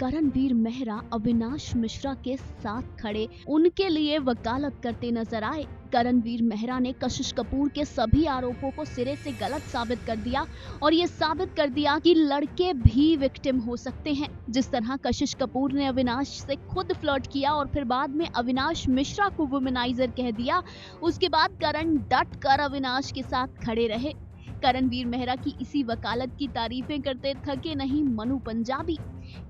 करणवीर मेहरा अविनाश मिश्रा के साथ खड़े उनके लिए वकालत करते नजर आए। करणवीर मेहरा ने कशिश कपूर के सभी आरोपों को सिरे से गलत साबित कर दिया और ये साबित कर दिया कि लड़के भी विक्टिम हो सकते हैं। जिस तरह कशिश कपूर ने अविनाश से खुद फ्लर्ट किया और फिर बाद में अविनाश मिश्रा को वुमेनाइजर कह दिया, उसके बाद करण डट कर अविनाश के साथ खड़े रहे। करणवीर मेहरा की इसी वकालत की तारीफें करते थके नहीं मनु पंजाबी।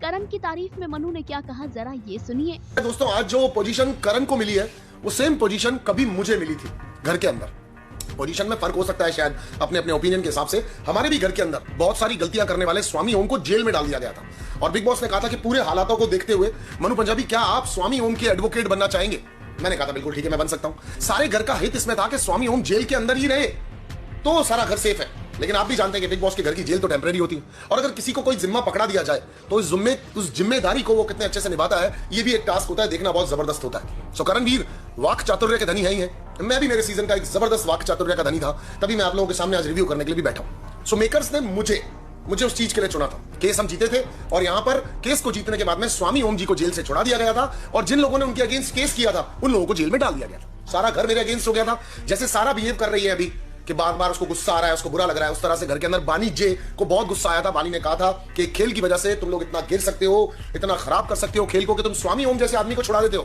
करण की तारीफ में मनु ने क्या कहा, जरा ये सुनिए। दोस्तों, आज जो पोजीशन करण को मिली है वो सेम पोजीशन कभी मुझे मिली थी घर के अंदर। पोजीशन में फर्क हो सकता है शायद अपने अपने ओपिनियन के हिसाब से। हमारे भी घर के अंदर बहुत सारी गलतियां करने वाले स्वामी ओम को जेल में डाल दिया गया था और बिग बॉस ने कहा था कि पूरे हालातों को देखते हुए मनु पंजाबी क्या आप स्वामी ओम के एडवोकेट बनना चाहेंगे। मैंने कहा था बिल्कुल ठीक है, मैं बन सकता हूं। सारे घर का हित इसमें था कि स्वामी ओम जेल के अंदर ही रहे तो सारा घर सेफ है। लेकिन आप भी जानते हैं कि बिग बॉस के घर की जेल तो टेम्परेरी होती है और अगर किसी को कोई जिम्मा पकड़ा दिया जाए तो उस जिम्मेदारी को वो कितने अच्छे से निभाता है, ये भी एक टास्क होता है, देखना बहुत जबरदस्त होता है। सो करणवीर वाक चातुर्य के धनी है ही है। मैं भी मेरे सीजन का एक जबरदस्त वाक चातुर्य का धनी था, तभी मैं आप लोगों के सामने आज रिव्यू करने के लिए भी बैठा हूं। सो मेकर्स ने मुझे उस चीज के लिए चुना था। केस हम जीते थे और यहां पर केस को जीतने के बाद में स्वामी ओम जी को जेल से छुड़ा दिया गया था और जिन लोगों ने उनके अगेंस्ट केस किया था उन लोगों को जेल में डाल दिया गया था। सारा घर मेरे अगेंस्ट हो गया था। जैसे सारा बिहेव कर रही है अभी कि बार बार उसको गुस्सा आ रहा है, उसको बुरा लग रहा है, उस तरह से घर के अंदर बानी जे को बहुत गुस्सा आया था। बानी ने कहा था कि खेल की वजह से तुम लोग इतना गिर सकते हो, इतना खराब कर सकते हो खेल को कि तुम स्वामी ओम जैसे आदमी को छुड़ा देते हो।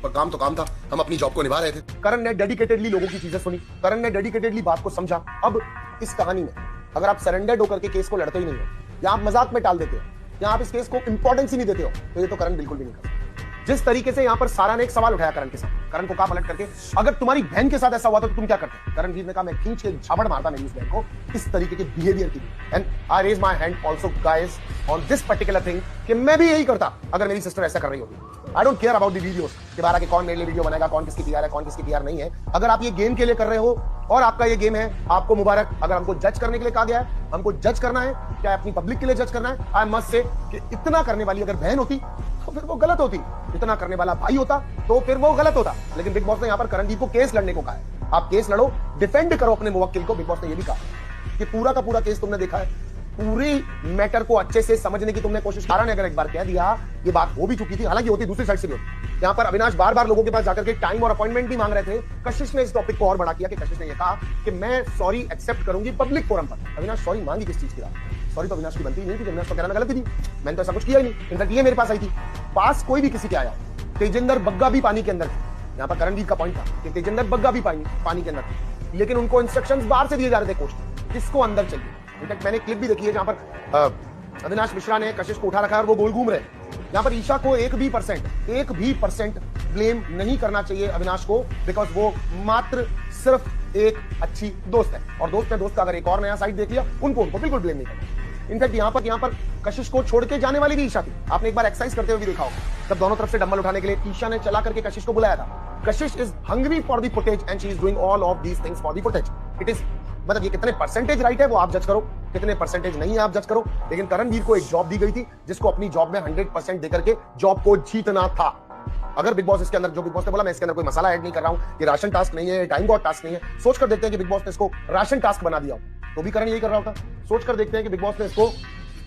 पर काम तो काम था, हम अपनी जॉब को निभा रहे थे। करण ने डेडिकेटेडली लोगों की चीजें सुनी, करण ने डेडिकेटेडली बात को समझा। अब इस कहानी में अगर आप सरेंडर्ड होकर के केस को लड़ते ही नहीं हो या आप मजाक में टाल देते हो या आप इस केस को इंपॉर्टेंस ही नहीं देते हो तो ये तो करण बिल्कुल भी नहीं करता। जिस तरीके से यहां पर सारा ने एक सवाल उठाया करण के साथ, करण को कहा पलट करके अगर तुम्हारी बहन के साथ ऐसा हुआ तो तुम क्या करते? करणवीर ने कहा मैं खींच के झापड़ मारता मेरी उस बहन को इस तरीके के बिहेवियर की। And I raise my hand also guys on this particular thing कि मैं भी यही करता अगर मेरी सिस्टर ऐसा कर रही होती। I don't care about the videos कि बाहर आके कौन मेरे लिए वीडियो बनाएगा, कौन किसकी पीआर है, कौन किसकी पीआर नहीं है। अगर आप ये गेम के लिए कर रहे हो और आपका ये गेम है, आपको मुबारक। अगर हमको जज करने के लिए कहा गया है, हमको जज करना है, क्या अपनी पब्लिक के लिए जज करना है। आई मस्ट से कि इतना करने वाली अगर बहन होती तो फिर वो गलत होती, इतना करने वाला भाई होता तो फिर वो गलत होता। लेकिन बिग बॉस ने यहां पर करणदीप को केस लड़ने को कहा है। आप केस लड़ो, डिफेंड करो अपने मुवक्किल को। बिग बॉस ने यह भी कहा कि पूरा का पूरा केस तुमने देखा है, पूरी मैटर को अच्छे से समझने की तुमने कोशिश। कारण ने अगर एक बार कह दिया, ये बात हो भी चुकी थी, हालांकि होती दूसरी साइड से भी होती। यहां पर अविनाश बार बार लोगों के पास जाकर के टाइम और अपॉइंटमेंट भी मांग रहे थे। कशिश ने इस टॉपिक को और बड़ा किया कि कशिश ने यह कहा कि मैं सॉरी एक्सेप्ट करूंगी पब्लिक फोरम पर। अविनाश सॉरी मांगी किस चीज की? सॉरी तो अविनाश की बनती नहीं थी, अविनाश तो कहना गलती थी, मैंने तो ऐसा कुछ किया ही नहीं। इनफैक्ट ये मेरे पास आई थी, पास कोई भी किसी के आया। तेजिंदर बग्गा भी पानी के अंदर थी। यहाँ पर करणवीर का पॉइंट था कि तेजिंदर बग्गा भी पानी के अंदर थी, लेकिन उनको इंस्ट्रक्शंस बाहर से दिए जा रहे थे कोच को, किसको अंदर चाहिए। इनफैक्ट मैंने क्लिप भी देखी है जहां पर अविनाश मिश्रा ने कशिश को उठा रखा है और वो गोल घूम रहे हैं। यहाँ पर ईशा को एक भी परसेंट ब्लेम नहीं करना चाहिए अविनाश को, बिकॉज वो मात्र सिर्फ एक अच्छी दोस्त है और दोस्त ने दोस्त का अगर एक और नया साइड देख लिया उनको बिल्कुल ब्लेम नहीं करना। इनफैक्ट यहाँ पर कशिश को छोड़ के जाने वाली भी ईशा थी। आपने एक बार एक्सरसाइज करते हुए भी देखा होगा, जब दोनों तरफ से डंबल उठाने के लिए ईशा ने चला करके कशिश को बुलाया था। Kashish is hungry for the footage and she is doing all of these things for the footage. It is मतलब ये कितने परसेंटेज राइट है वो आप जज करो, कितने परसेंटेज नहीं है आप जज करो। लेकिन करणवीर को एक जॉब दी गई थी जिसको अपनी जॉब में 100% देकर के जॉब को जीतना था। अगर बिग बॉस इसके अंदर, जो बिग बॉस ने बोला, मैं इसके अंदर कोई मसाला ऐड नहीं कर रहा हूं, ये राशन टास्क नहीं है, टाइम गॉड टास्क नहीं है। सोच कर देखते हैं कि बिग बॉस ने इसको राशन टास्क बना दिया हो तो भी करण यही कर रहा होता। सोच कर देखते हैं कि बिग बॉस ने इसको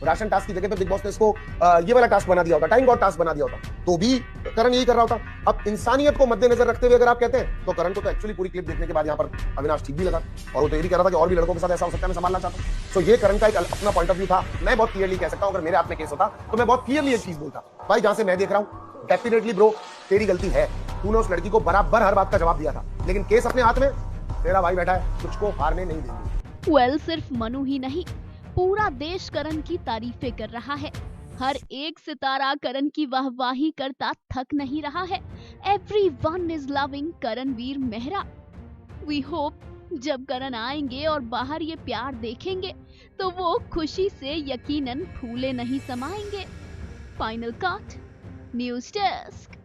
राशन टास्क की जगह पे बिग बॉस ने इसको ये वाला टास्क बना दिया होता, टाइम गॉड टास्क बना दिया होता तो भी करण यही कर रहा होता। अब इंसानियत को मद्देनजर रखते हुए अगर आप कहते हैं तो करण को तो एक्चुअली पूरी क्लिप देखने के बाद यहाँ पर अविनाश ठीक भी लगा और वो तो ये भी कह रहा था कि और भी लड़कों के साथ ऐसा हो सकता है, मैं संभालना चाहता हूँ। तो ये करण का एक अपना पॉइंट ऑफ व्यू था। मैं बहुत क्लियरली कह सकता हूँ, अगर मेरे हाथ में केस होता तो मैं बहुत क्लियरली एक चीज बोलता, भाई जहां से मैं देख रहा हूँ डेफिनेटली ब्रो तेरी गलती है, तूने उस लड़की को बराबर हर बात का जवाब दिया था, लेकिन केस अपने हाथ में, तेरा भाई बैठा है, तुझको हारने नहीं देंगे। वेल, सिर्फ मनु ही नहीं, पूरा देश करण की तारीफें कर रहा है। हर एक सितारा करण की वाहवाही करता थक नहीं रहा है। Everyone is loving Karanveer Mehra. We hope जब करण आएंगे और बाहर ये प्यार देखेंगे तो वो खुशी से यकीनन फूले नहीं समाएंगे। Final cut, news desk.